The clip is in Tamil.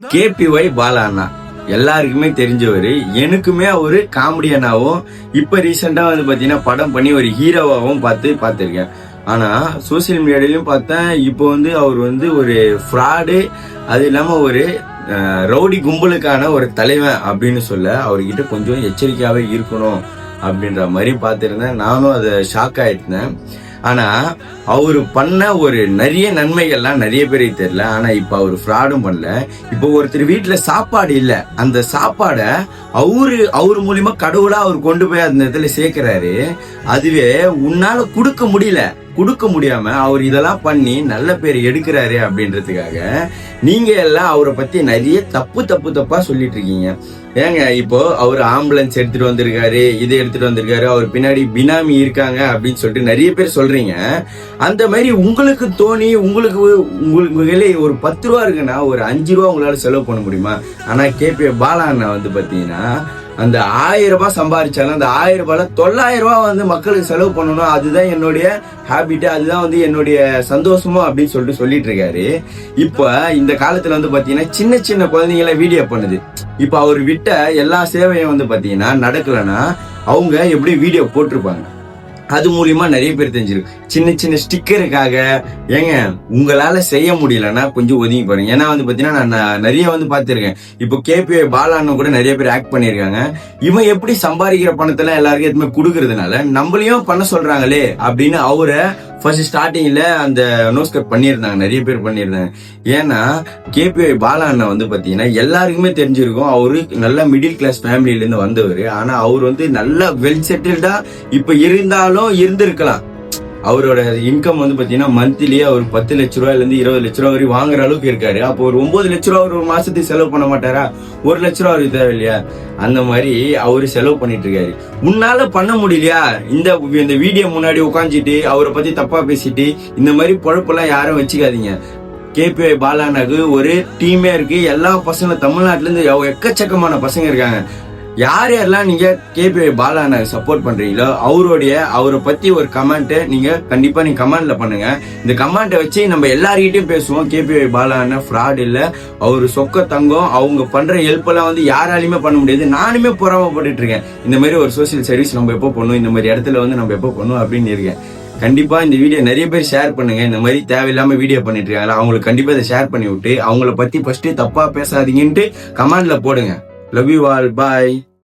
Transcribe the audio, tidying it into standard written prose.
கேபிஒய் பாலா அண்ணா எல்லாருக்குமே தெரிஞ்சவர். எனக்குமே அவரு காமெடியனாவும் இப்ப ரீசெண்டா வந்து பாத்தீங்கன்னா படம் பண்ணி ஒரு ஹீரோவாவும் பார்த்திருக்கேன். ஆனா சோசியல் மீடியாலையும் பார்த்தேன், இப்போ வந்து அவர் வந்து ஒரு ஃப்ராடு, அது இல்லாம ஒரு ரவுடி கும்பலுக்கான ஒரு தலைவன் அப்படின்னு சொல்ல அவர்கிட்ட கொஞ்சம் எச்சரிக்கையாவே இருக்கணும் அப்படின்ற மாதிரி பார்த்திருந்தேன். நானும் அதை ஷாக் ஆயிட்டேன். ஆனா அவரு பண்ண ஒரு நிறைய நன்மைகள்லாம் நிறைய பேருக்கு தெரியல. ஆனா இப்ப அவரு ஃப்ராடும் பண்ணல. இப்ப ஒருத்தர் வீட்டுல சாப்பாடு இல்ல, அந்த சாப்பாட அவரு மூலியமா கடவுளா அவர் கொண்டு போய் அந்த இடத்துல சேர்க்கிறாரு. அதுவே உன்னால கொடுக்க முடியாம அவர் இதெல்லாம் பண்ணி நல்ல பேர் எடுக்கிறாரு அப்படின்றதுக்காக நீங்க எல்லாம் அவரை பத்தி நிறைய தப்பா சொல்லிட்டு இருக்கீங்க. ஏங்க, இப்போ அவர் ஆம்புலன்ஸ் எடுத்துட்டு வந்திருக்காரு, இதை எடுத்துட்டு வந்திருக்காரு, அவர் பின்னாடி பினாமி இருக்காங்க அப்படின்னு சொல்லிட்டு நிறைய பேர் சொல்றீங்க. அந்த மாதிரி உங்களுக்கு தோணி உங்களுக்கு ஒரு 10 ரூபா இருக்குன்னா ஒரு 5 ரூபா உங்களால செலவு பண்ண முடியுமா? ஆனா கேபி பாலா அண்ணா வந்து பாத்தீங்கன்னா அந்த 1000 ரூபாய் சம்பாதிச்சாலும் அந்த 1000 ரூபாய்ல 900 ரூபாய் வந்து மக்களுக்கு செலவு பண்ணணும், அதுதான் என்னுடைய ஹாபிட், அதுதான் வந்து என்னுடைய சந்தோஷமும் அப்படின்னு சொல்லிட்டு இருக்காரு. இப்ப இந்த காலத்துல வந்து பாத்தீங்கன்னா சின்ன குழந்தைங்கள வீடியோ பண்ணுது. இப்ப அவர் விட்ட எல்லா சேவையும் வந்து பாத்தீங்கன்னா நடக்கலன்னா அவங்க எப்படி வீடியோ போட்டிருப்பாங்க, அது மூலியமா நிறைய பேர் தெரிஞ்சிருக்கு. சின்ன ஸ்டிக்கருக்காக ஏங்க உங்களால செய்ய முடியலன்னா கொஞ்சம் ஒதுங்கி பாருங்க. ஏன்னா வந்து பாத்தீங்கன்னா நான் நிறைய வந்து பாத்திருக்கேன். இப்போ கேபிஒய் பாலான்னு கூட நிறைய பேர் ஆக்ட் பண்ணிருக்காங்க. இவன் எப்படி சம்பாதிக்கிற பணத்தெல்லாம் எல்லாருக்கும் எதுவுமே கொடுக்கறதுனால நம்மளையும் பண்ண சொல்றாங்களே அப்படின்னு அவரை ஃபர்ஸ்ட் ஸ்டார்டிங்ல அந்த நோஸ்கட் பண்ணியிருந்தாங்க, நிறைய பேர் பண்ணியிருந்தாங்க. ஏன்னா கேபிஒய் பாலா அண்ணா வந்து பாத்தீங்கன்னா எல்லாருக்குமே தெரிஞ்சிருக்கும், அவரு நல்ல மிடில் கிளாஸ் ஃபேமிலில இருந்து வந்தவர். ஆனா அவர் வந்து நல்ல வெல் செட்டில்டா இப்ப இருந்திருக்கலாம். அவரோட இன்கம் வந்து பாத்தீங்கன்னா மந்த்லி அவர் 10 லட்ச ரூபாயில இருந்து 20 லட்ச ரூபாய் வரை வாங்குற அளவுக்கு இருக்காரு. அப்போ ஒரு 9 லட்ச ரூபா ஒரு மாசத்துக்கு செலவு பண்ண மாட்டாரா? 1 லட்ச ரூபா அவருக்கு தேவை இல்லையா? அந்த மாதிரி அவரு செலவு பண்ணிட்டு இருக்காரு. உன்னால பண்ண முடியலையா? இந்த வீடியோ முன்னாடி உட்காந்துட்டு அவரை பத்தி தப்பா பேசிட்டு இந்த மாதிரி பொழப்பெல்லாம் யாரும் வச்சுக்காதீங்க. கேபிஒய் பாலானாக்கு ஒரு டீமே இருக்கு. எல்லா பசங்க தமிழ்நாட்டுல இருந்து எக்கச்சக்கமான பசங்க இருக்காங்க. யாரெல்லாம் நீங்க கேபிஒய் பாலான சப்போர்ட் பண்றீங்களோ அவரை பத்தி ஒரு கமெண்ட் நீங்க கமெண்ட்ல பண்ணுங்க. இந்த கமெண்ட்டை வச்சு நம்ம எல்லார்கிட்டயும் பேசுவோம். கேபிஒய் பாலான ஃப்ராட் இல்ல, அவரு சொக்க தங்கம். அவங்க பண்ற ஹெல்ப் எல்லாம் வந்து யாராலையுமே பண்ண முடியாது. நானுமே பொறாமப்பட்டு இருக்கேன். இந்த மாதிரி ஒரு சோசியல் சர்வீஸ் நம்ம எப்போ பண்ணுவோம், இந்த மாதிரி இடத்துல வந்து நம்ம எப்போ பண்ணுவோம் அப்படின்னு இருக்கேன். கண்டிப்பா இந்த வீடியோ நிறைய பேர் ஷேர் பண்ணுங்க. இந்த மாதிரி தேவையில்லாம வீடியோ பண்ணிட்டு இருக்காங்க, அவங்களுக்கு கண்டிப்பா இதை ஷேர் பண்ணி விட்டு அவங்கள பத்தி ஃபர்ஸ்ட் தப்பா பேசாதீங்கன்ட்டு கமெண்ட்ல போடுங்க. Love you all. Bye.